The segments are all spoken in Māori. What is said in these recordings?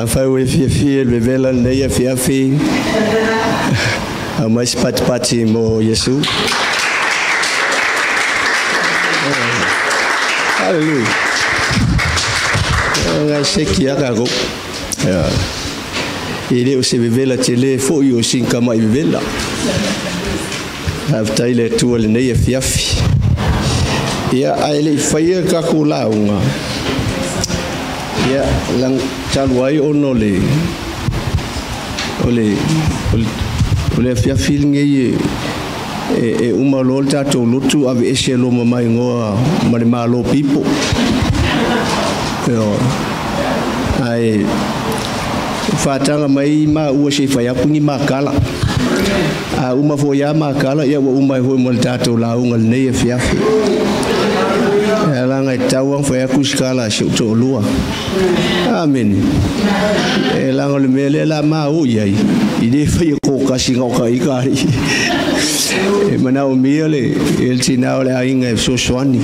Fai o fia le vela nei fia mais pati mo Yesu. Hallelujah. Ngai seki akago. Ile o se vela tele fo yo sinka mai vela. After ile tu le nei fia. Ya ai fai ka kula unga. Ya lang chaluai ono le ole fia feeling e uma lol tato lutu ave eselo mai ngoa mari malo pipo yo ai fatanga mai ma ua se fai apungi makala a uma fo ya makala ya uma ho mo tato la unga nei fia ela ngai tawang foi a kuskala se to lua amen ela ngol mele la ma u yai ide foi ko kasinga ka ikari e mana o miele el tinao le ainga so swani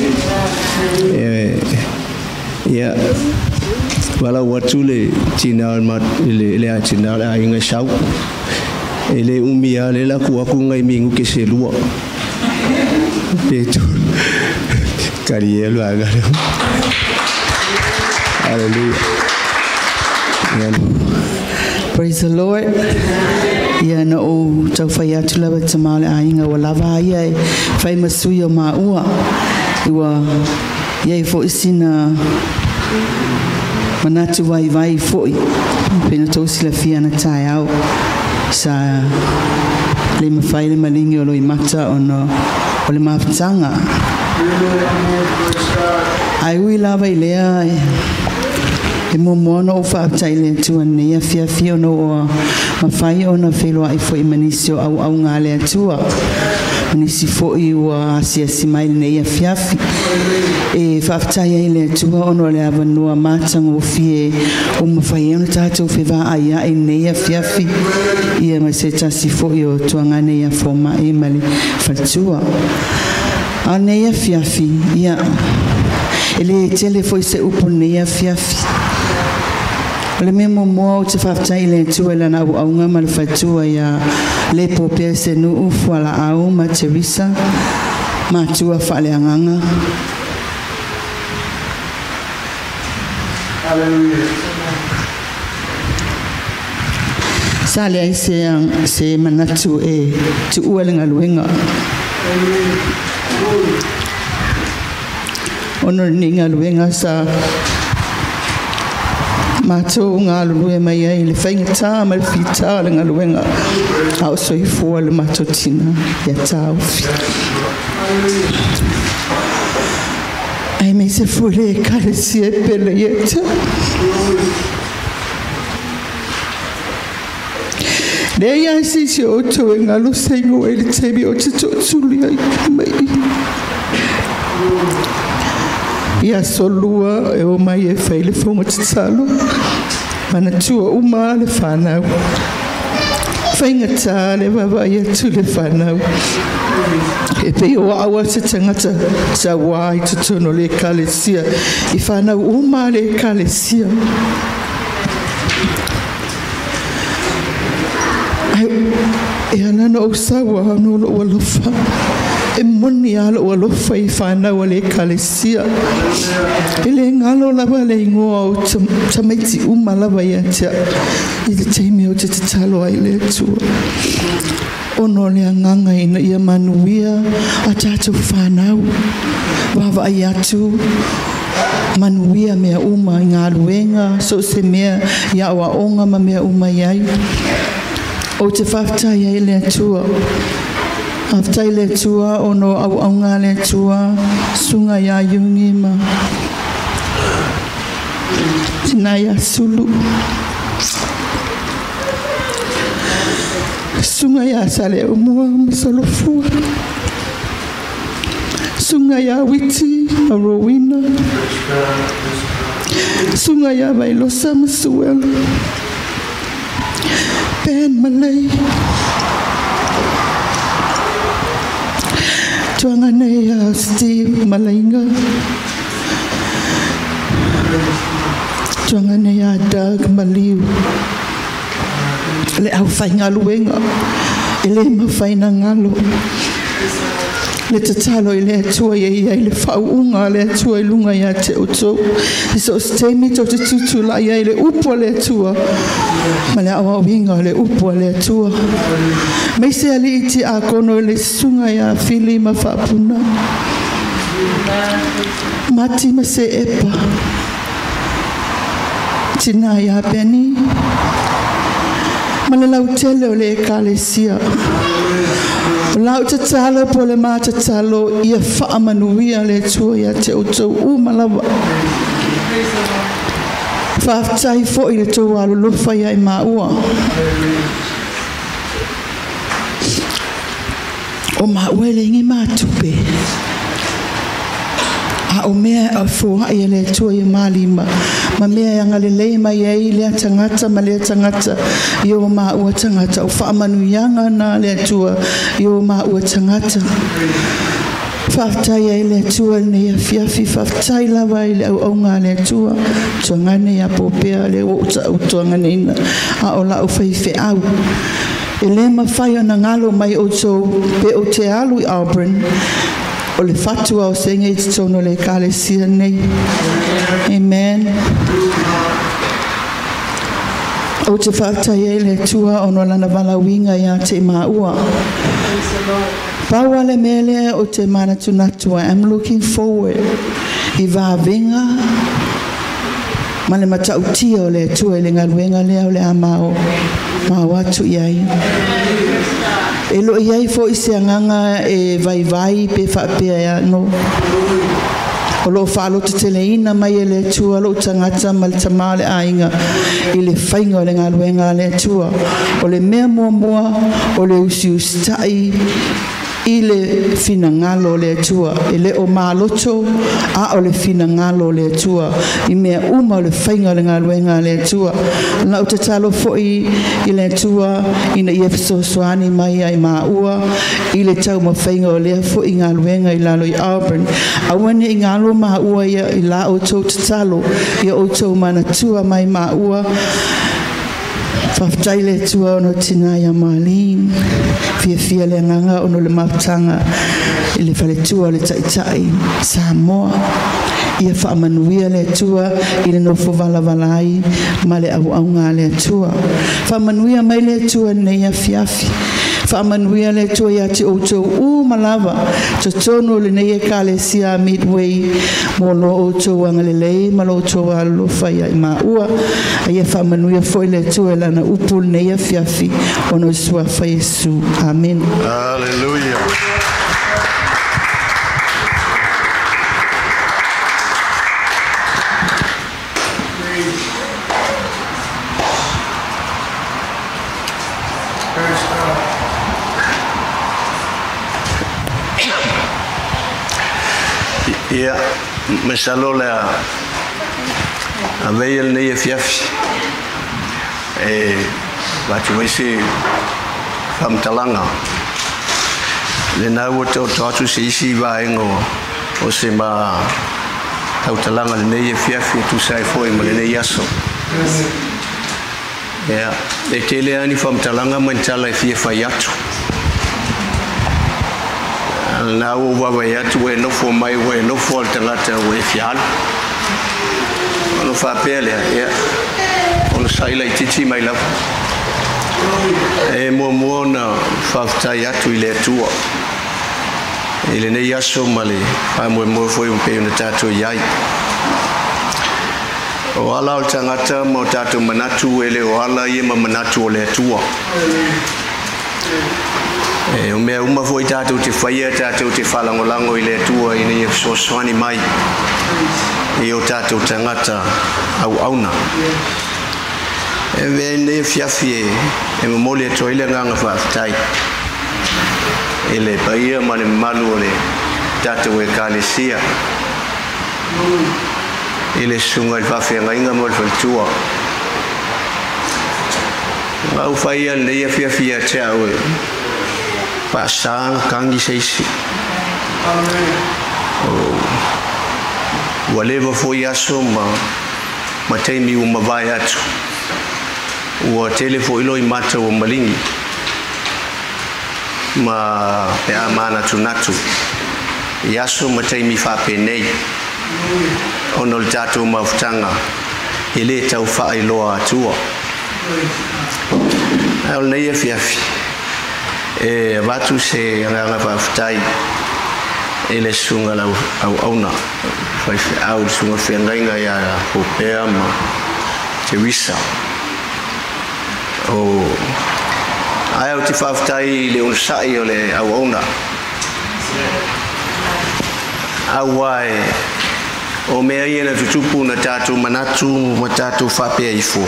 ya wala watule tinao ma le tinao le ainga sau ele umia le la ku aku ngai mingu ke se lua petu Carielo agora. Hallelujah. Praise the Lord. Ya na o tau fai atu lawa tamale ainga wa lava ia fai masuia ma ua. Iwa ia fo isina manatu vai foi. Pena tosi la fia na tai au. Sa le mawhai le malingi o loi mata o le mawhitanga. Ai ui lava i lea e momoana o whaatai lea tua nea fia no o mawhai o na whelua i fo i manisi o au ngā lea tua manisi fo i ua asiasi mai nea fiafi e whaatai ai lea tua ono lea vanua mātanga o fie o mawhai o na tātou whiwa aia i nea fiafi ia mai se tasi fo i o tuanga nea foma e mali whatua Anea fiafi, ia. Ele tele foi se uponea fiafi. Le memo moa o te whaftai le tua la na aunga ma le whatua ia le pope se nu ufu ala au ma Teresa ma tua whale anganga. Hallelujah. Sale ai se manatu e tu ualenga luenga. Ono ninga luenga sa mato ngā lue mai ai le whainga tā ma le whita le ngā luenga au soi fua le mato tina ia tā uwhi ai mei se fule e kare si e pele ieta le ia si o to e ngā lo sengo e le tebi o te tōtuli ai mai ia solua e o mai e whai le whonga te talo mana tua uma le whanau whainga tā le wawa ia tu le whanau e pei o awa se tangata sa wai tutono le kalesia i whanau uma le kalesia e anana o sawa no lo walofa e moni ala o alofa i whanau le kalesia e le ngalo lava le ingoa o tamaiti uma lava ia tia i te teime o te talo ai le tua ono le anganga ina ia manuia a tātou whanau wawa ai atu manuia mea uma i ngā luenga so se mea ia o aonga ma mea uma iai o te whaftai ai le tua Aftai le tua ono au ngā le tua sunga ia yungi ma tina ia sulu sunga ia sale umua misolofua sunga ia witi a rowina sunga ia vailosa masuela Ben Malay tuanga nei Steve Malainga tuangana ya Doug Maliu le au whainga luenga ele mawhaina ngalo le tatalo ile atua ia ile whauunga le atua i lunga ia te oto i so stemi to te tutula ia ile upo le atua ma le awa winga le upo le atua mai se ali iti a kono le sunga ia fili ma whapuna mati ma se epa tina ia peni ma le lautele o le ekalesia lau te talo po le mā te talo ia whaamanuia le tua ia te outou umalawa. Whaftai fo i le tau alu lofa ia i mā ua. O mā ua le ingi mā tupe. A o mea a fōha ia le tua i mā lima. Ma mea yanga le lei mai ei lea tangata ma lea tangata i o mā ua tangata o whaamanu yanga na lea tua i o mā ua tangata whaftai ei lea tua nei a fiafi whaftai lawa i le au au ngā lea tua tuangane a popea le o uta au tuangane ina a o la o whaife au e le mawhai o na ngalo mai o tō pe o te alu i Auburn o le fatua o senge i tono le kalesia nei. Amen. O te whaatai e le tua o no lana wala winga ia te maua. Paua le mele o te mana tunatua. I'm looking forward i vāwenga ma le matautia o le tua i le ngaluenga lea o le amao atu iai. E lo iai fo i se anganga e vai pe whaapea ia no. O lo whaalo te teleina mai e le tua lo tangata ma le tamale ainga i le whainga o le ngaluenga le tua. O le mea mua o le usiustai i le fina ngalo le tua e le o maloto a o le fina ngalo le tua i mea uma o le whainga le ngaluenga le tua na o te talo foi i le tua ina i efso soani mai ai maua i le tau ma whainga o lea foi i ngaluenga i lalo i Auburn a wane i ngalo maua ia i la o tau te talo i o tau mana tua mai maua whaftai le tua ono tina ia Marlene fia le nganga ono le mautanga i le whale tua le taitai Samoa ia whaamanuia le tua i le nofo valavalai ma le au ngā le tua whaamanuia mai le tua nei a fiafi whaamanuia le tua ia te outou malawa totono le nei e kalesia Midway mo lo outou anga le lei ma lo outou alofa ia i maua ia whaamanuia foi le tua lana upu nei a fiafi ono sua fa Yesu. Amen. Hallelujah. Ia, me salo le a veia nei e fiafi e watu waisi whamtalanga le nau o tau atu se isi vaengo o se ma tautalanga le nei e fiafi tu sai foi ma le nei aso ia, e tele ani whamtalanga mantala e fia fai atu na o baba ya tu e no fo mai we no fo tangata we fial ono fa pele ya ono saila titi mai la e mo na fa ta ya tu ile tua ile ne ya so male pa mo foi un pe un tato yai o ala o tangata mo tato manatu ele o ala ye manatu le tua o mea uma foi tātou te whaia, tātou te whalangolango i le tua i nei so soani mai i o tātou tangata au auna. E vei nei fiafi e mamole e toile nganga whaftai. E le paia ma le malu o le tātou e kalesia. I le sunga i whawhia ngainga mo le whaltua. Ngau whaia nei a fiafi a te au e. Pasang kangi seisi. Whatever for yaso ma Mataimi o mavai atu. Ua telefo ilo I mata o malingi. Ma pe a mana tunatu. Yaso mataimi whapenei. Ono le tātou mautanga. Ele tau whaai loa atua. Al nei e fiafi. E watu se nganga whaftai. Ele sunga lau au auna. Whaife au sunga whengainga ia hopea ma te wisa. O ai au te whaftai le unsai o le au auna. Au wae o mea ia na tutupu na tātou manatu ma tātou whapea ifo.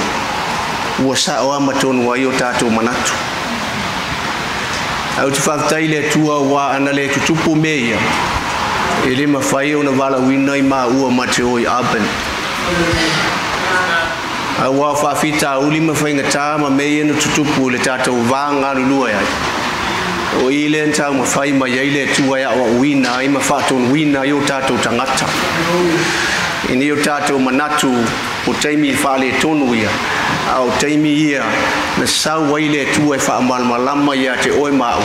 Ua sa o amatonu wa i o tātou manatu. Au te whaftai le tua wa ana le tutupu mea. E le mawhai o na wala wina I maa ua mate o I Auburn. A wa whawhita uli mawhai ngata ma mea na tutupu le tātou vanga lulua iai. O I le ntau mawhai ma iai le tua ia o wina I ma whaton wina I o tātou tangata. I ni o tātou manatu o taimi whale tonu ia. Au taimi ia na sau wai le tua I whaamalmalama ia te oi mau.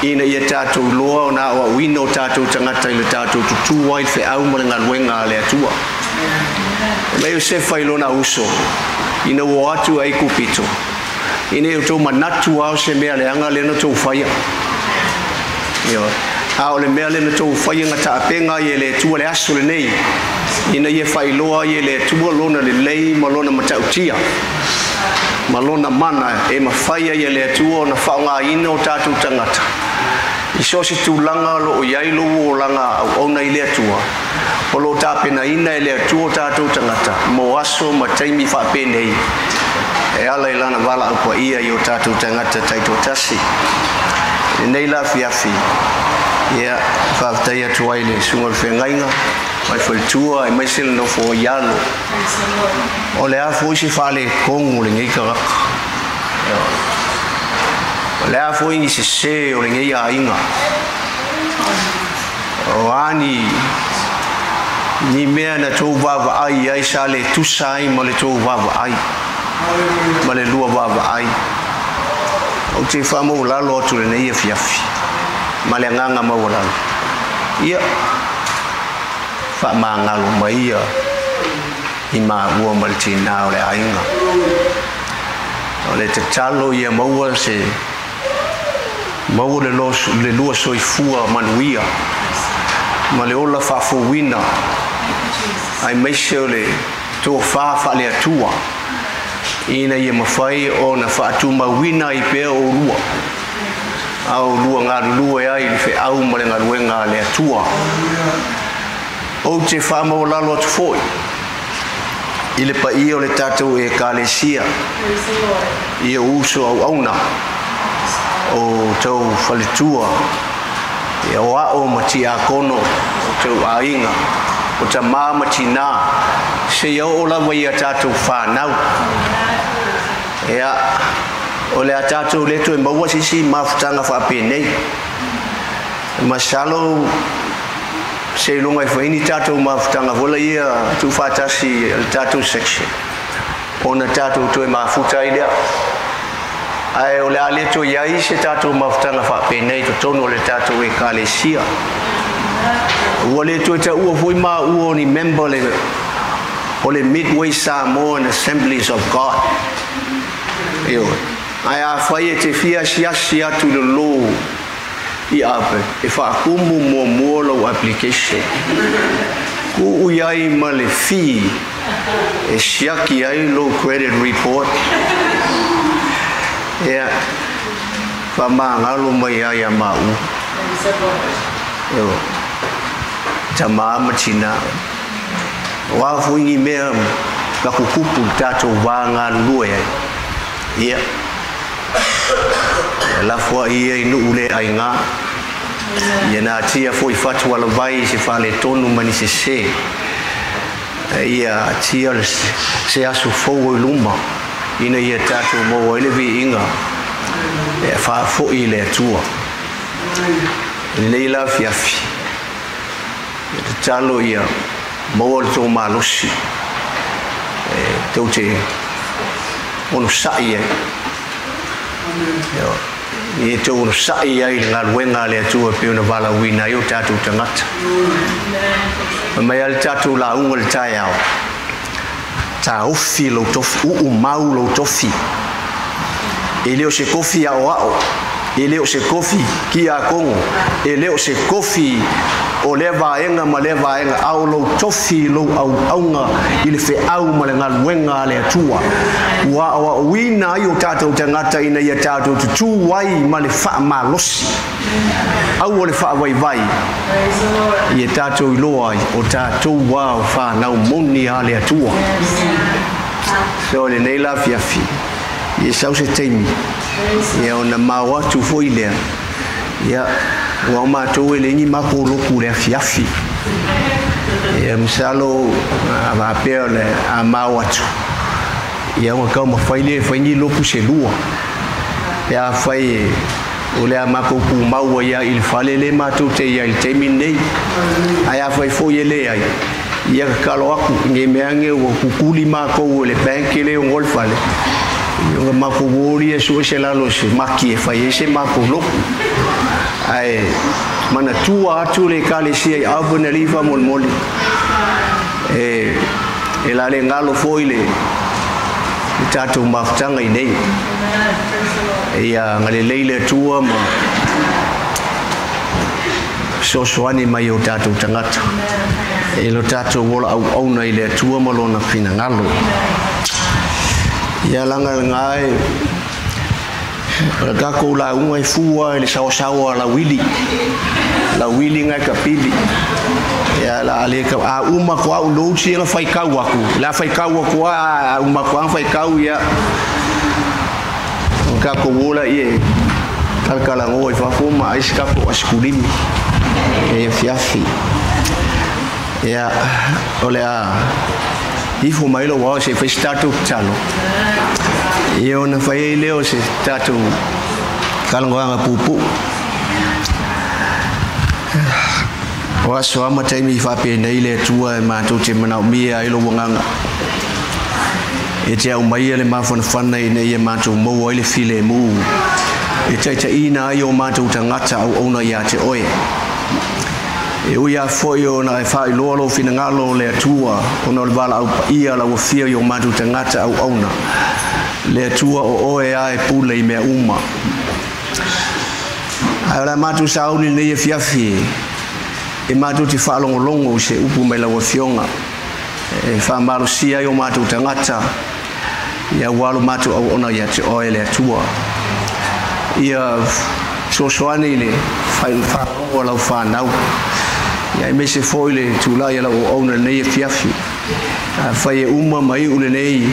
Ina ia tātou loa o na o wina o tātou tangata I le tātou tutu wai whi au ma le ngaluenga le atua. Mai o se whai lona uso. Ina o atu ai kupito. Ina o tō manatu au se mea le anga le na tō whaia. Ao le mea le na tō whaia ngata apenga I le tua le aso le nei. Ina ia whai loa I le tua lona le lei ma lona matautia. Ma lona mana e ma whaia I le tua o na whaonga ina o tātou tangata. I so se tūlanga lo o iai lo o langa au ona I le atua. O lo tāpena ina I le atua o tātou tangata. Mo aso ma taimi whapenei. E ala I lana wala au kwa ia I o tātou tangata taito tasi. E nei la fiafi. Ia whaftai atua I le sunga le whengainga. Mai whaitua e mai sila no fo ialo. O le afo isi whale kongu le ngei karaka. O le afo ingi se o le ngei a inga. O ani ni mea na tō wawa ai ai sa le tusai ma le tō wawa ai. Ma le lua wawa ai. O te whamau lalo atu le nei e fiafi. Ma le nganga mau lalo. Ia. Whamangalo mai ia. I maa ua ma le tina o le ainga. O le te talo ia maua se maua le lua soifua manuia. Ma le ola whafowina. Ai meise o le tō whafa le atua. Ina ia mawhai o na whaatu mawina I pēr o rua. Au lua ngā lua ia I le au ma le ngaruenga le atua. O te whamau lalo atu foi. I le pa ia o le tātou e kālesia. Ia uso au auna. O tau whaletua. Ia o ao mati a kono. O tau ainga. O ta māmati nā. Se iau o lawa ia tātou whanau. Ia o le a tātou leto e maua sisi mawhutanga whapenei. Masalo se longa I whaini tātou mawhutanga vola ia tu whatasi tātou section. Ona tātou tu e mawhuta I lea. Ai o le a leto iai se tātou mawhutanga whapenei to tono le tātou e kālesia. Ua leto e ta ua fui maa ua ni member le o le Midway Samoan Assemblies of God. Io. Ai a whai e te fia siasi atu le lo I Auburn. E whaakumu mua mua lau application. Ku uiai ma le fi. E siaki ai low credit report. Ea. Whamangalo mai ai a mau. Io. Ta maamatina. Wafu ingi mea ka kukupu tātou wāngā lua ai. Ia. La fua ia inu ule ai ngā. Ia nā tia fo I whatu ala vai se whale tonu mani se se. Ia tia se asu fōu I luma. Ina ia tātou maua elevi inga. E wha fo I le atua. Nei la fiafi. Te talo ia maua le tō malosi. tau te ono sai ai e tau ono sai ai ngā ruenga le atua pe ona wala wina i o tātou tangata mai al tātou la unga le tai au ta ofi lo tofi mau lo tofi e leo se kofi ao e leo se kofi ki a kongo e leo se kofi o le vaenga ma le vaenga au lo tofi lo aunga i le feau ma le galuega le atua ua o uina i o tatou tagata ina ia tatou tutū ai ma le faamalosi au o le faavaivai ia tatou iloa ai o tatou ā o fanau moni a le atua so lenei lafiafi ia sau se taimi ia ona mau atu foi lea ia ua o matou e legi makoloku le afiafi ia masalo avapea le amau atu ia ua kau mafai le faigi lopu selua pea fai o le amakopu maua ia i le fale le matou te ia i le taimi nei ae afai foi e lē ai ia kakalo aku ge meage ua kukuli makou o le banki le o le fale ia makowori e sua se lalo se maki e fai se makoloku ai mana tua atu le kalesia i avana lifa molmoli e la le ngalo foi le tatou mafutanga i nei ia ngale leile tua ma sosoani mai o tatou tangata e lo tatou wola au nei le tua ma lona fina ngalo ia langa ngai ka ko la unga fua le sawa la wili ngai kapili ia la ale ka a uma ko au lo chi la fai kau aku la fai kau aku a uma ko fai kau ia ka ko wola ie kala ngoi fa fuma iska ko askulimi e fiafi ia ole a ifo mai lo wa se fai statu chalo ia ona fai leo se statu kalonga pupu wa so ama taimi fa pe nei le tua ma to te mana mia i lo wanga e te au mai le mafona fana i nei ma to mo ile file mu e te ina i o ma to tangata au ona ia te oe e uia foi ona e fa i lo fina ngalo le tua ona le vala au ia la o fia i o ma to tangata au ona le tua o oe ai pule i me uma ala ma to sauni nei e fiafi e matu te whaalongolongo se upu mai lawa fionga e whaamarosia i o matu tangata ia walo matu au ona ia te oe le atua ia sosoani le whaalongo lau whanau ia me se foi le tula ia lau ona nei e fiafi whai e uma mai ule nei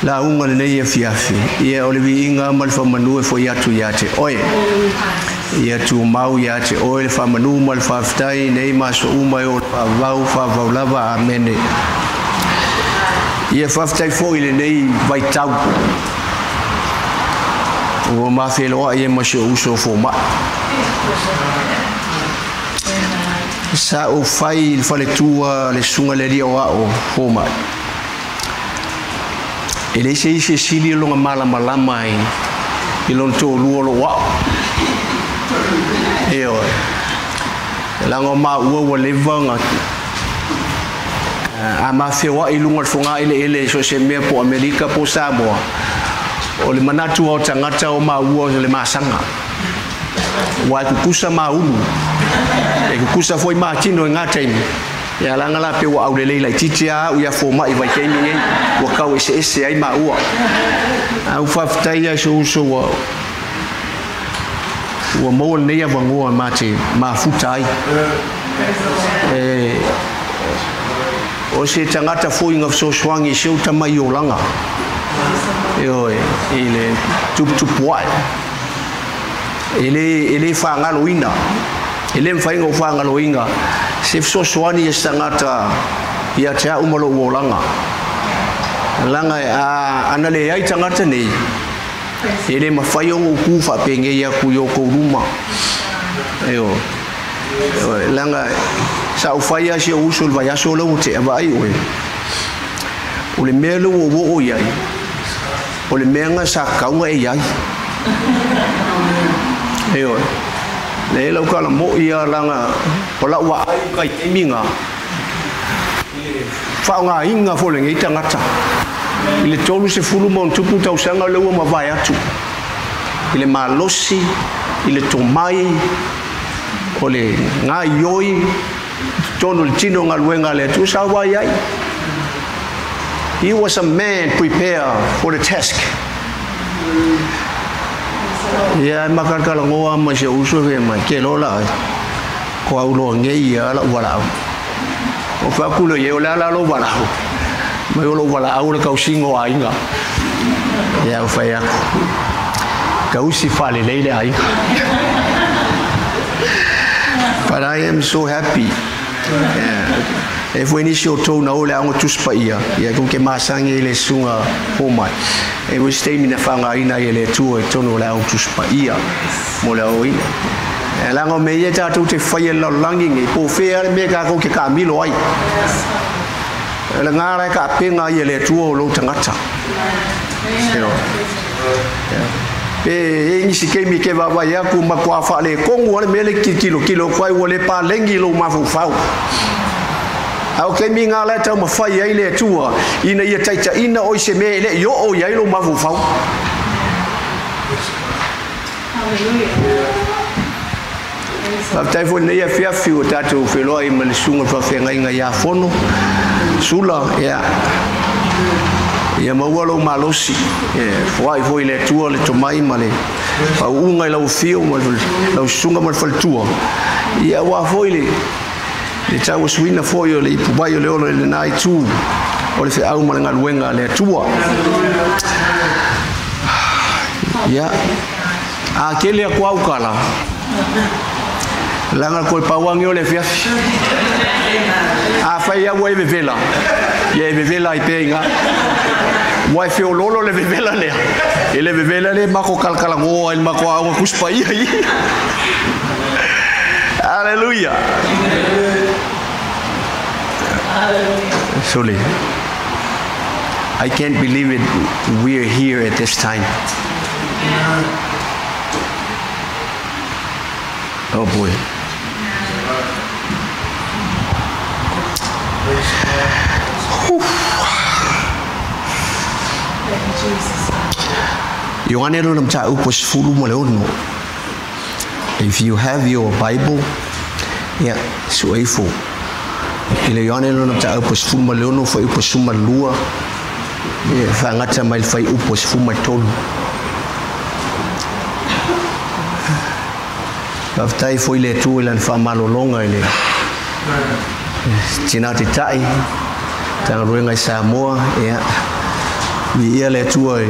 la unga le nei e fiafi ia ole vi inga mal whamanu e foi atu ia te oe ia tu mau ia te oe fa manu mal fa ftai nei maso uma o fa vau lava amene ia fa ftai foi le nei vai tau o ma felo ia maso uso fo ma sa o fai il fa le tua le sunga le ria o fo ma e le se sili lo mala mai ilon to luo lo wa eo lango ma ua levanga a ma fewa i lunga fonga ele so se me po America po Samoa o le manatu o tangata o ma ua le masanga wa kukusa ma ulu e kukusa foi ma tino ngata imi ya langa la pe wa au le leila titia u ya fo ma i vai kemi ngai wa kau ese ai ma ua au fa ftai ya so ua mo nei avangoa mate mafuta ai o se tangata foi nga sosoangi se o tamai o langa ele tupuai ele whangaloina ele mwhainga o whangaloina se sosoani e tangata ia te a umalo o langa anale ai tangata nei ele mafai o ku fa penge ia ku yo ko ruma langa sa o fai a se usul vai aso lo te vai o le mea le o iai o le mea nga sa kaunga e iai eo le lau kala mo ia langa o la ua ai kai te minga whaonga inga fo le ngei tangata i le tolu se fulu mo tupu tau sanga le ua mawai atu i le malosi i le tomai o le ngā ioi tonu le tino ngā luenga le tu sa wai ai. He was a man prepared for the task. Ya makakala ngoa ma se uso ve ma ke lola ko aulo ngei ya la wala o fa kulo ye la la lo wala ma yo lo wala au le kausingo ainga ya o fa ya kausi fa le leile ai. But I am so happy. E foi inisio tau na ole ango tuspa ia kung ke masangi le sunga homai e was stemi na fanga ina ele tu e tono la ango tuspa ia mo la oina e lango me ia tatu te fai la langi ngi po fea me ka ko ke ka milo ai la ngara ka penga ele tu o lo tangata e nisi ke mi ke va va ya ku ma kwa fa le kongo le mele kilo kwai wole pa lengi lo ma fu fau au ke mi nga le tau ma fai ai le tua ina ia taita ina o se me le yo o ia lo ma fu fau. After for ne fia fiu tatu felo ai mal sunga fa fe ngai ngai ya fono sula ya ia maualo malosi foi foi le tua le tomai male pa unga la fio mal la sunga mal fal tua ia wa foi le tau suina foi le pubai le ono le nai tu o le fe au mal nga luenga le tua ia a kele a kwau kala langa ko pawang yo le fia a fa ia wa vela ia vela i penga wa fe lolo le vela le ele vela le mako kalkala ngo el mako au kuspa ia hallelujah Soli, I can't believe it, we are here at this time. Oh boy. If you have your Bible, yeah, sueifo. Ile yone no ta upos fuma leono foi upos suma lua e fa ngata mai fai upos fuma tolu aftai foi le tu lan fa malolonga ile tinati tai tang ruenga Samoa ya ia le tu ai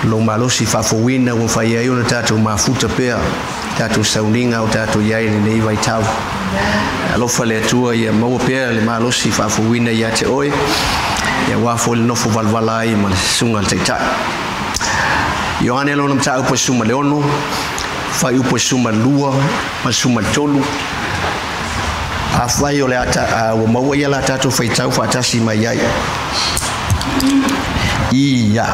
lo malosi fa fowina un fa ia una tatu mafuta pea tatu sauninga o tatu yai le vai tau alo fale tua ia mau pea le malosi fa fuina ia te oi ia wa fo le nofo valvala ai ma sunga te ta Ioane lo nam ta upo suma leono fa upo suma lua ma suma tolu a fai o le ata o mau ia la tatu fai tau fa tasi mai ai ia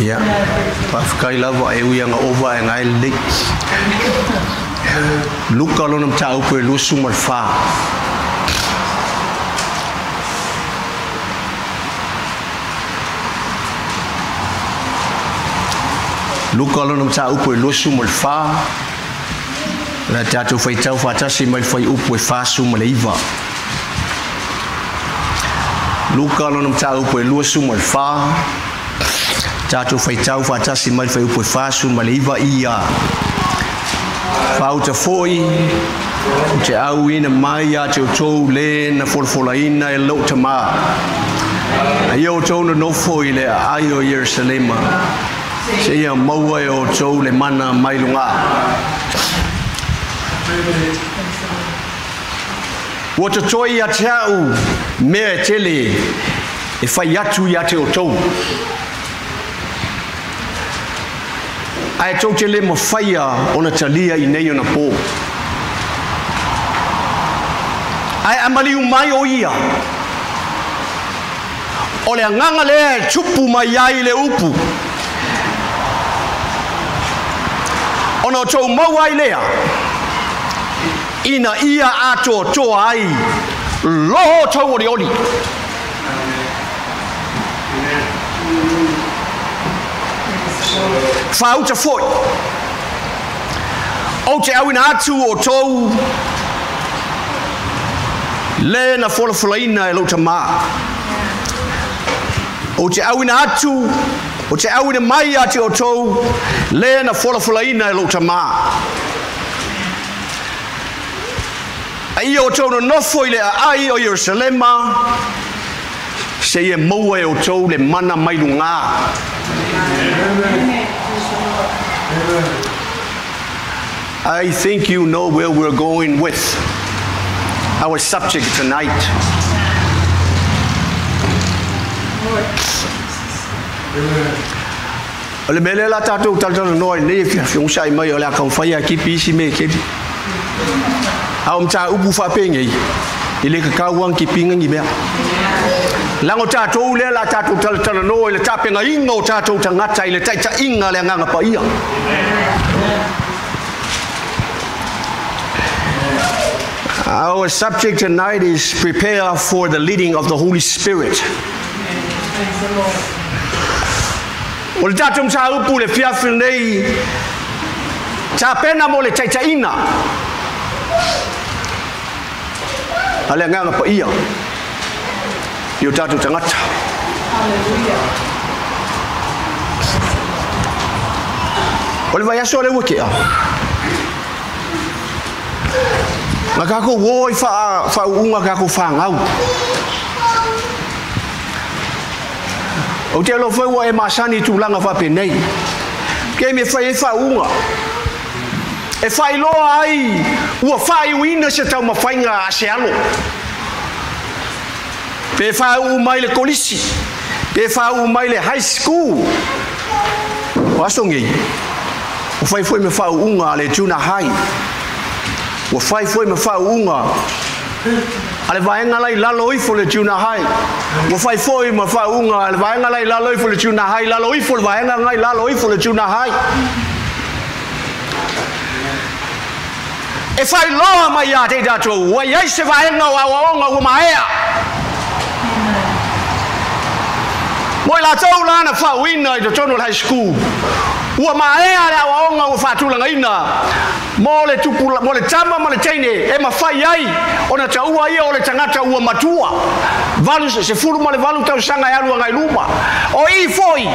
ya pafkai lava e uia nga ova e ngai lik luka lo nam tau pe lu sumar fa luka lo nam tau pe lu sumar fa la tatu fai tau fa tasi mai fai upo e fa sumar iva luka lo nam tau pe lu sumar fa tatu fai tau fa tasi mai fai upo fasu maliva ia fauta foi Te au ina mai a te o tau le na folfolaina e lau tama. Ai o tau na nofo i le ai o Yerusalema. Se ia maua e o tau le mana mai lunga. Ua te toi a te au mea e tele e whai atu i a te o tau. Ai tau te le ma whaia o na talia i nei o na pō. Ai amaliu mai o ia. O le anganga lea e tupu mai ai le upu. Ona o tau mau ai lea. Ina ia ato toa ai. Loho tau ori ori. Whauta foi. O te awina atu o tau. Le na folafolaina e lauta maa. O te awina atu. O te awina mai ati o tau. Le na folafolaina e lauta maa. Ai o tau no nofo i le ai o Yerusalema. Se ia maua e o tau le mana mai lunga. I think you know where we're going with our subject tonight. Le mele la tatou tatou no ne fiong sai mai ola kan fa ya ki pisi me ke. Au mta ubu fa penge. Ile ka wang ki pinga ni bea. Lango tatou le la tatou tatou no ile tapenga ingo tatou tangata ile taita inga le nganga pa ia. Our subject tonight is prepare for the leading of the Holy Spirit. O le tatou mta upu le fiafil nei ta pena mo le taita ina. Ale nganga pa ia. Yo tatou tangata. Hallelujah. O le vai aso le wikea. Ngakako woi fa unga kako fangau. O te lo foi wa e masani tu langa fa penei. Ke me fa unga. E fai loa ai. Ua fai uina se tau mawhainga a se alo. Pe fai u mai le kolisi. Pe fai u mai le high school. O aso ngei. O fai foi me fai unga le tuna hai. O fai foi me fai unga. Ale vaenga lai lalo ifo le tuna hai. O fai foi me fai unga. Ale vaenga lai lalo ifo le tuna hai. Lalo ifo le vaenga ngai lalo ifo le tuna hai. E fai loa mai a te datou. Wa iai se vaenga wa waonga ua maea. Moi la tau lana fa wina i tono high school. Ua maea la waonga ua fatulanga ina. Mo le tupu mo le tama mo le teine e mafai ai ona taua ia o le tangata ua matua. Valu se fulu mo le valu tau sanga e alu ngai luma. O I foi.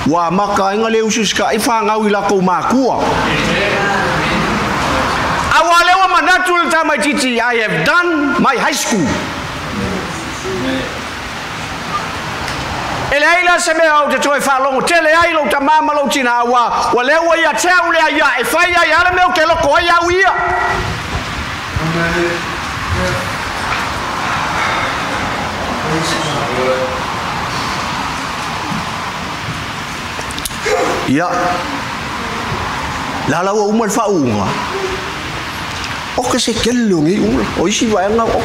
Wa maka inga le ususka I fa ngau I la ko makua. Awalewa manatul tama titi I have done my high school. Ele aila se mea o te toi whalongo tele ailo ta mama lo tina awa wa lewa ia teo lea ia e whai ai ala meo ke loko ai au ia. Ia la wa umal fa unga. O ke se kelo ngi unga o isi vaenga o.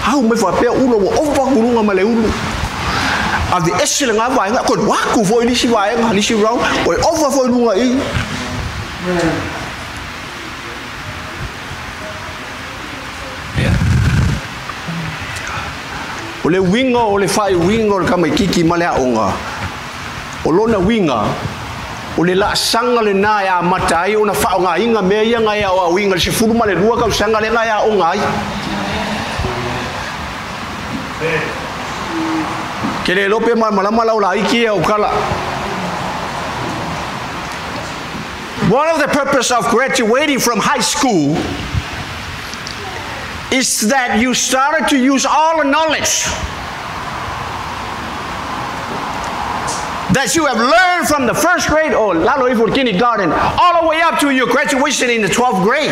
Hau me fa pe ulo o fa kulunga male ulu. A the excellent vaenga ko wa ku foi ni si vaenga ni si rau o over foi lunga I. O le winga o le fai winga o ka mai kiki male a onga. O lona winga o le la sanga le na ya matai ona fa nga inga me ia nga ya o winga se fulu male lua ka sanga le nga ya o ngai kele lope ma mala mala la iki o kala One of the purposes of graduating from high school is that you started to use all the knowledge that you have learned from the first grade or for kindergarten all the way up to your graduation in the 12th grade.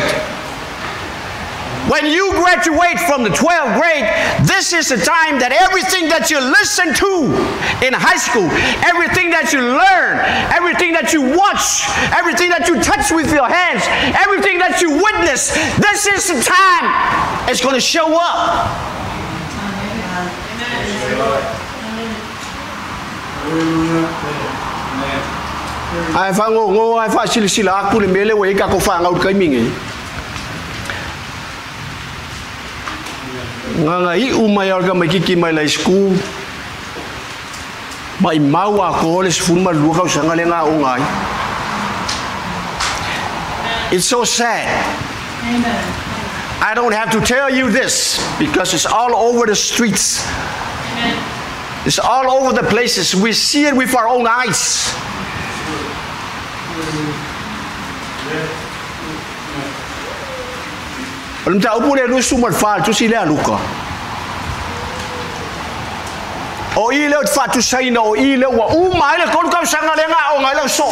When you graduate from the 12th grade, this is the time that everything that you listen to in high school, everything that you learn, everything that you watch, everything that you touch with your hands, everything that you witness, this is the time it's going to show up. Ai fa ngo ai fa sila aku le mele we ka ko fa ngau kai mingi. Ngangai umay orga makiki mai la school mai mawa ko le fun ma lu ka sanga le nga ungai. It's so sad. Amen. I don't have to tell you this because it's all over the streets. Amen. It's all over the places. We see it with our own eyes. Alam tahu pun dia sumber fal tu sila luka. O ile fa tu sai no ile wa umai le kon ka sanga le nga o ngai la so.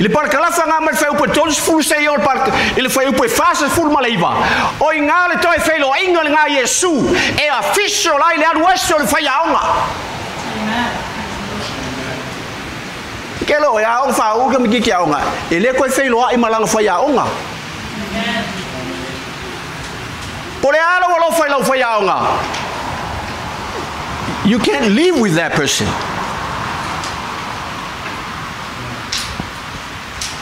Ile par kala fa nga mal fa upo todos fu sei or par ile fa upo fase fu malaiva. O ingale toi fe lo ingale nga Yesu e official ai le adwesto fa yaonga. Kelo ya ong fa u ka mi ki yaonga. Ele ko fe lo ai malang fa yaonga. Pole ala wo lo fa yaonga. You can't live with that person.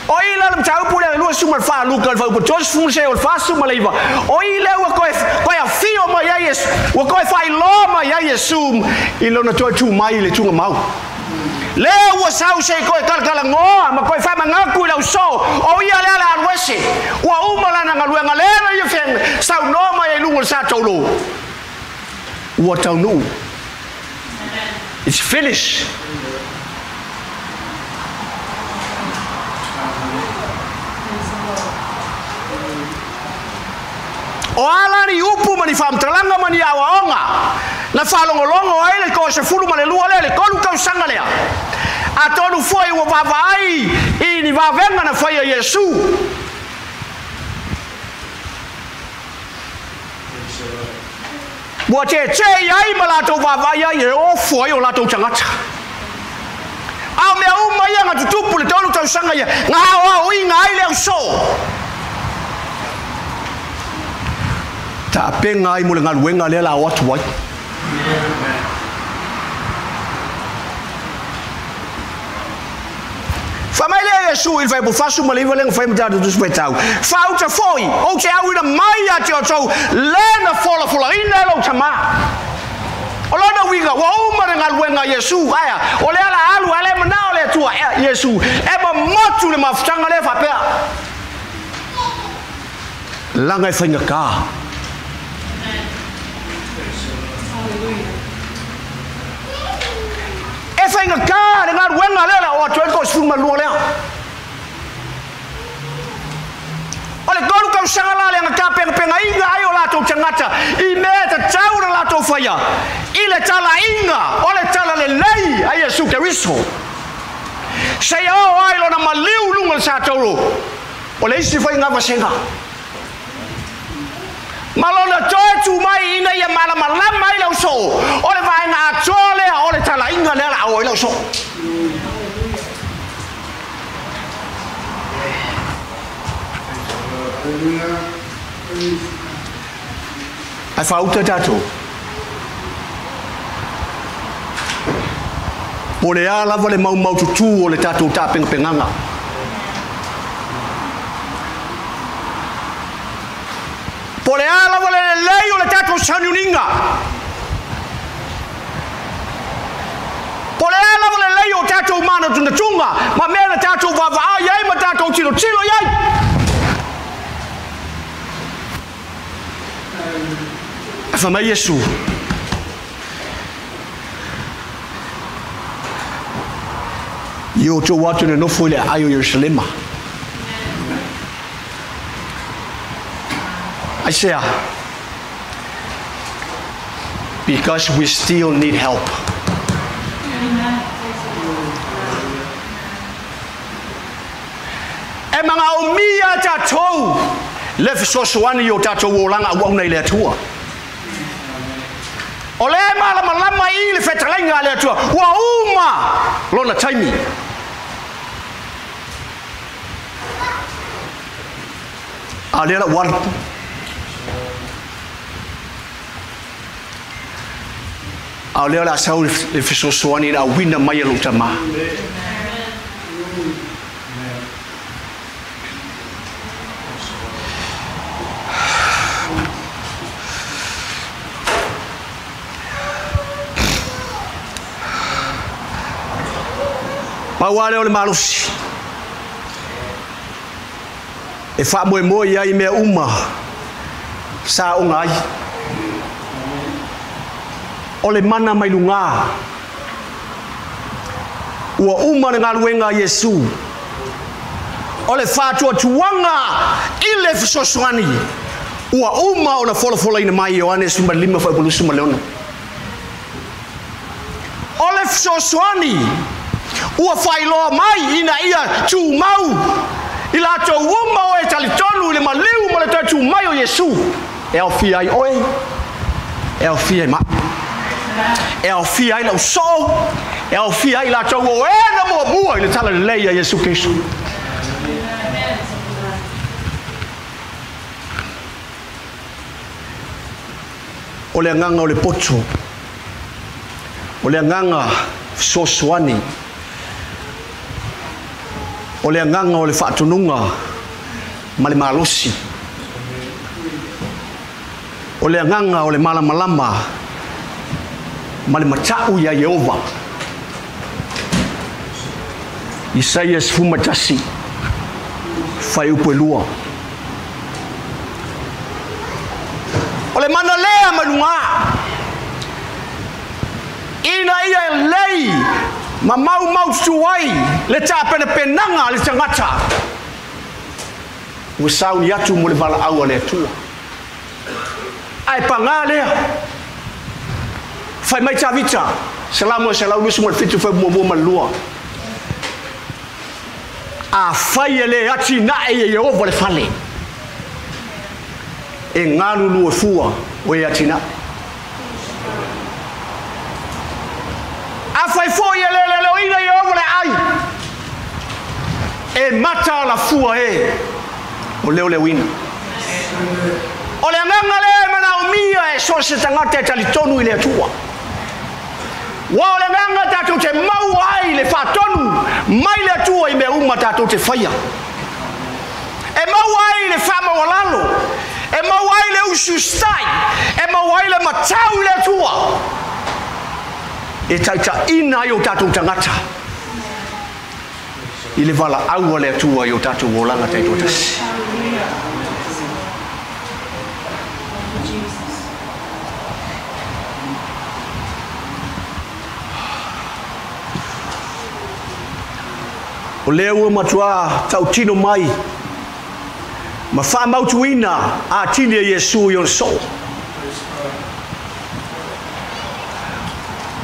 Oila lam chau pula lu sumar fa lu kal fa po chos fun se ol fa sumar leva. Oila wa ko a fio ma ya yes. Wa ko fa lo ma ya yesum ilo na to chu mai le chu mau. Le wa sau se ko kal kal ngo ma ko fa ma ngaku la so. Oila la la wesi. Wa umala na ngalu ngale na ye fen sau no ma ye lu sa chou lu. Wa chau nu. It's finished. O ala ni upu mani fam tralanga mani awaonga na falongolongo ai le ko se fulu male lua le ko lu ka sanga le a tonu foi wo vavai I ni va venga na foi Yesu bo che ai malato vavai ai o foi o lato changata a me u mai nga tupu le tonu ka sanga ya nga wa ui nga ai le so ta penga I mo ngal wenga le la wat wat família Yesu il vai bu fasu mo le valen fai mta do spetau fauta foi o che au ina mai a te o le na fola fola ina lo chama o lo na winga wa o ma ngal wenga Yesu aya o le ala alu ale mna o le tua Yesu e ba motu le mafutanga le fa pea langa fanga ka e fanga ka dengan wenga le la o to ko sfuma lu le ole ko ka sangala le nga peng penga inga ayo la to changata I meta chaura la to faya ile tala inga ole tala le lei ai Yesu Kristo sai o ai lo na maliu lungal sa tolo ole isi fa nga vasenga malona toe tu mai ina ya mala malam mai lo so ole vai na chole ole tala inga le la o lo so ai fa uta tato ole ala vole mau tutu ole tato ta penganga Pole ala vole lei o le tato sanuninga. Pole ala vole lei o tato mana tuna tunga. Ma mena tato vava ai ma tato chilo yai. Afama Yesu. Yo to watu na nofo ile ayo Yerusalema. I say, because we still need help. E mga umia tatou le fisosoani yo tatou wolanga au na ile atua. Ole malama ile fetalenga ile atua. Wa uma lona taimi. Alela war Alela sau le fisosoani na wina mai lo tama. Pawale ole malusi. E fa mo ia I me uma sa ungai. Ole mana mai lunga. Ua uma na ngaluenga Yesu. Ole fa tuanga ile fisoswani. Ua uma ona fola ina mai Yohanes 5:5 Ole fisoswani. Ua failo mai ina ia tu mau ila to uma o talitonu le maliu mo le tu mai o Yesu elfia ai oi elfia ma elfia ila so elfia ila to o na mo bua ile tala le ya Yesu Kristo ole nganga ole potso ole nganga soswani ole nganga ole fatununga mali malosi ole nganga ole malama mali matau ya Yehova Isaiah fumatasi fai upelua ole manalea malunga ina ia lei mau suai le tapena penanga le tangata usau ni atu mo le vala au le tua ai pangale fai mai chavita salamu lusu mo fitu fai mo malua a fai le ati na e Yehova le fale e ngalu lu fua we atina afai foi le ina Yehova le ai e mata la fua e ole wina ole nganga le mana umia e so se tangata talitonu ile tua wa ole nganga tatu te mau ai le fatonu mai le tua I me uma tatu te faia e mau ai le fama walalo e mau ai le usustai e mau ai le matau le tua e taita ina yo tatu tangata ile vala au le tua yo tatu wolanga taito tasi o leo matua tautino mai ma fa mautuina a tini Yesu yon so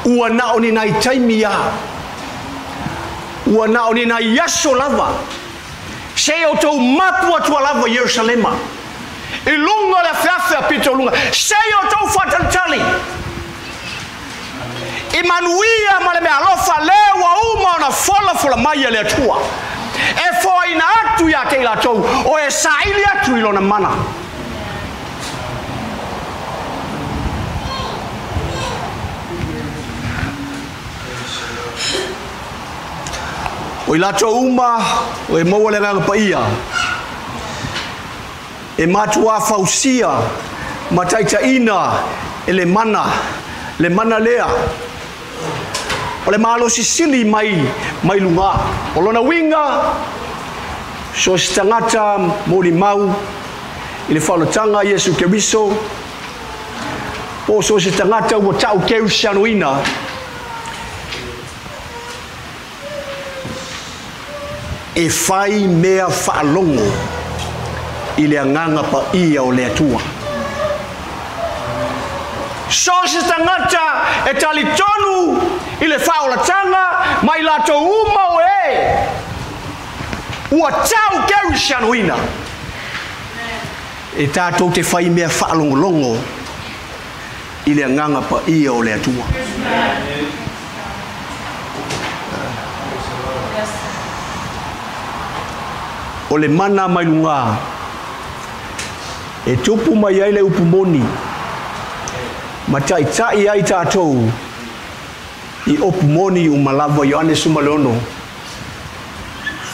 ua naoni nai taimia ua naoni nai yaso lava se o tau mapu atua lava Yerusalema I lunga le feafea pito lunga se o tau fatantali Imanuia ma le mea alofa le wa uma ona fola mai le atua e fo ina atu ya ke la tau o e saili atu ilona mana o ilato uma o e maua le nganga paia e matua fausia mataita ina e le mana lea o le malo sisili mai lunga o lona winga so stangata moli mau I le whalotanga Yesu Keriso o so stangata ua tau keu sianoina e fai mea whaalongo i le anganga pa ia o le atua. So se tangata e tali tonu i le whaolatanga mai lato uma o ua tau keru sianuina e tātou te whai mea whaalongolongo i le anganga pa ia o le atua. O le mana mai lunga e tupu mai ai le upumoni ma tai tai ai tātou i opumoni umalava Ioane Sumaleono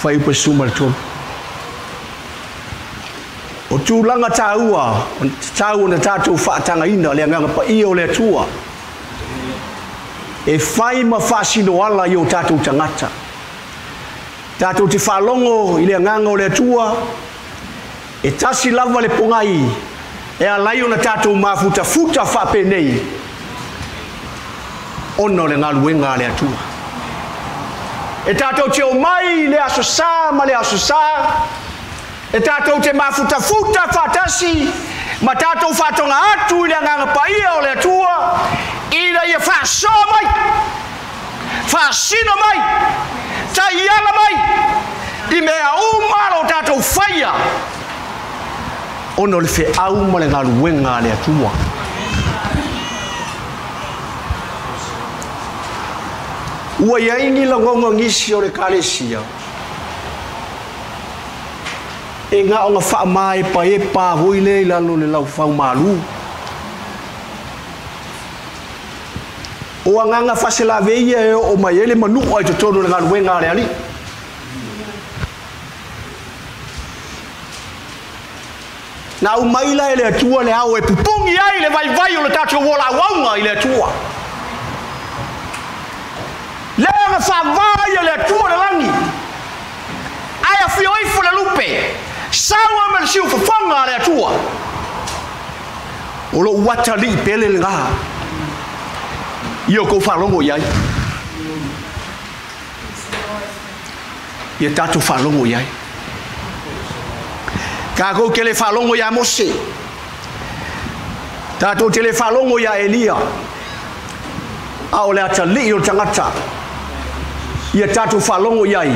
whai upa Sumaleono o tūlanga tāua na tātou whaatanga ina le anganga pa ia o le atua e whai ma whaasino ala i o tātou tangata tātou te whalongo i le anganga o le atua e tasi lava le pongai e alai o na tātou mafuta whape nei ono le ngaluenga le atua e tātou te o mai le asosa ma le asosa e tātou te mafuta whatasi ma tātou whatonga atu i le anganga pa ia o le atua i la ia whaso mai whasino mai tai ala mai i mea umaro tātou whaia ono le fe au ma le ngaluenga le atua ua iaini la ngonga ngisi o le kalesia e ngā o ngā wha mai pa e pā hui le lalo le lau whau malu o nganga whasela veia e o mai ele manu ai te tono le ngaluenga le ali na umaila ele atua le au e pupungi ai le vai o le tātou wola waunga i le atua le nga whawai le atua le langi ai a whio ifo le lupe sawa me le siu whawhanga le atua o lo watali i pele le ngaha i o kou whalongo iai i a tātou whalongo iai ka kou ke le whalongo ia Mose tātou te le whalongo ia Elia a o le atali o tangata ia tātou whalongo iai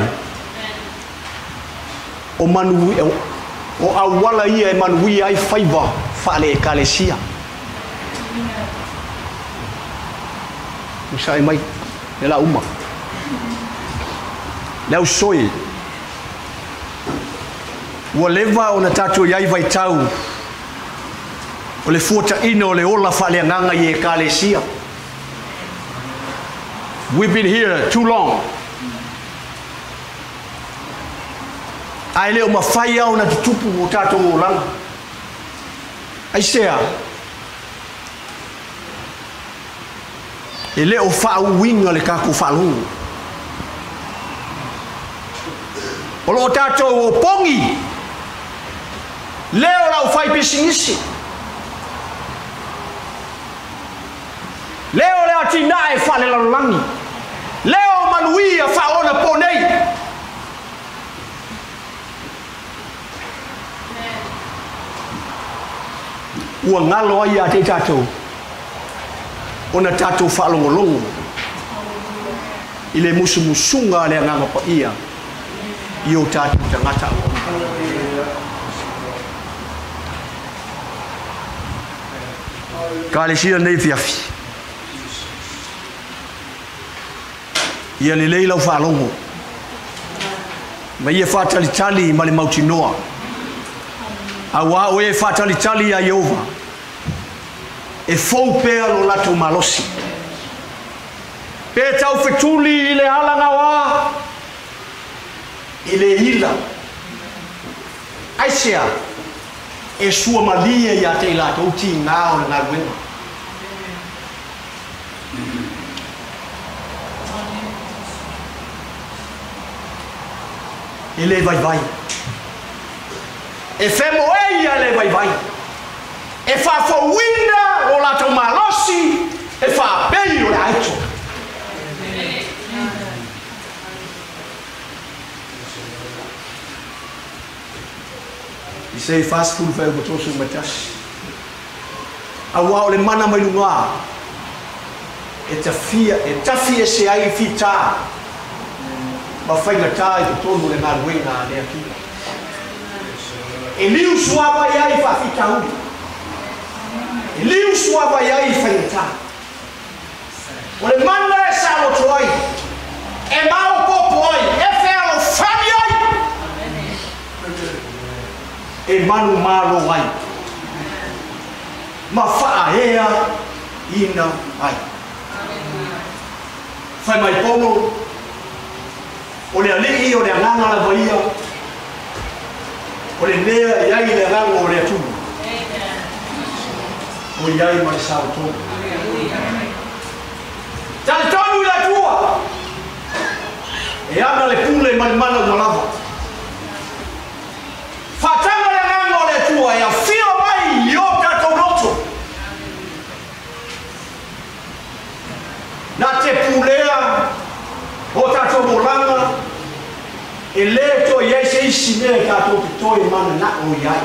o manui o awala ia e manui ai whaiva whale e kalesia usai mai le la uma leu soi ua leva o na tātou iai vai tau o le fuata ina o le ola whaleanganga i e kalesia. We've been here too long. Ai leo mawhai au na tutupu o tātou o langa. Ai sea. E leo whauinga le kako whalungu. O lo tātou o pongi. Leo lau whai pisingisi. Leo leo tina e whale lalangi. Leo manuia whaona ponei. Ua ngalo ai a te tātou. Ona tātou whalongolongo. I le musumusunga le nganga pa ia. I o tātou tangata. Ka le sia nei fiafi. Ia le leila o whalongo. Ma ia whatalitali ma le mautinoa. Awa o e whatalitali a Iova. E fou pea lo lato malosi. Pe tau whetuli i le halanga wa. I le ila. Aisea. E sua malia i a te lato uti ngā o le ngā ruenga. I le vai vai. E femo eia le vai vai. E fa fowina o la to malosi. E fa pei o le aito. I sei fast food fai ko tosu matas. Awa ole mana mai lunga. E tafia se ai fita. Ma fai na tai ko tonu le na wena le aki. E liu suava ai fa fita u. E liu suava ai fa fita. Ole mana e sa lo troi. E mau popoi, e felo family. E manu malo ai. Ma fa ea ina ai. Fai mai pono. O le alii o le anganga la vaia. O le nea iai le rango o le atu. O iai mai sao tō. Tale tonu la tua. E ana le pule mai mana o malava. Fatanga le rango o le tua e a fio mai i o tatou roto. Na te pulea o tatou molanga e le to iai se isi mea tatou te toi mana na o iai.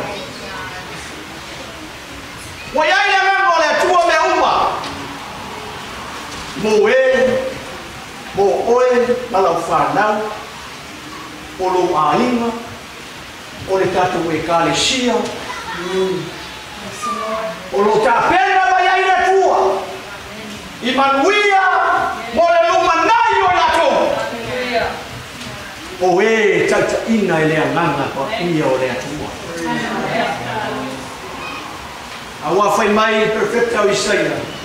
O iai le rango o le tua me uma. Mo e, mo oe, malau whanau, o lo ainga, o le tatou e kalesia, o lo tapena mai ai le tua, i manuia, mo le lumanai o latou. O e taita ina e le anganga pa ia o le atua. Awa fai mai perfecta o isaia.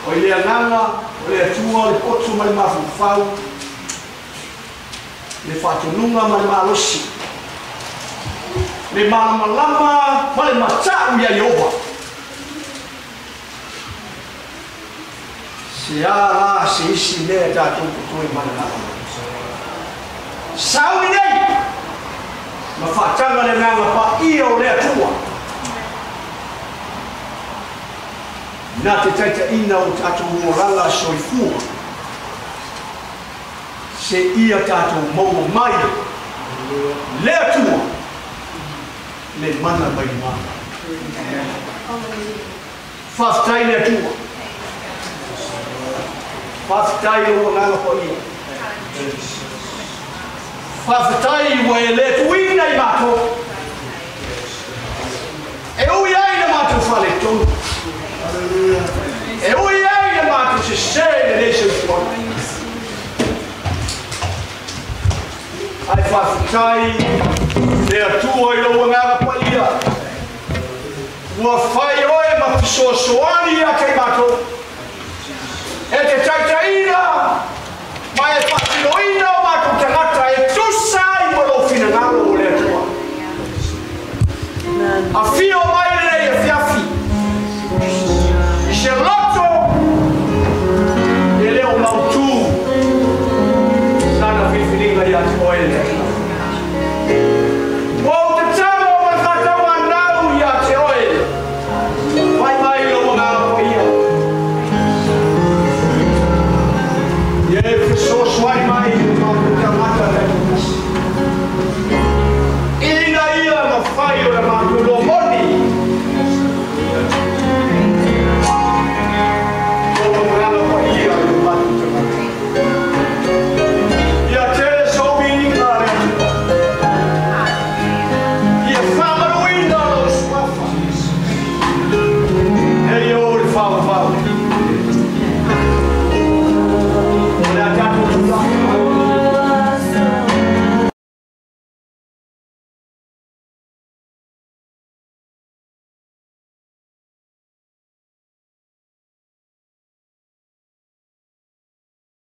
O le anganga, o le atua, le potu mai mafufau, le whatununga mai malosi, le malamalama, ma le matau ia Iowa. Se a se isi lea tātou kutoi manana. Sauni nei, ma whatanga le nganga pa ia o le atua. Nā te taita ina o tātou morala soifua. Se ia tātou maua mai. Le atua. Le mana mai mana. Whaftai le atua. Whaftai o nganga po ia. Whaftai wa e le tuina i mato. E ui ai na mato whale tonu. E ui ai na mato se sene le se uspona. Ai whawhitai le atua i loa ngara pa ia. Ua whai oe ma fisoasoani a kei mato. E te taitaina ma e whakinoina o mato tangata e tusa i mo lo finangalo o le atua. A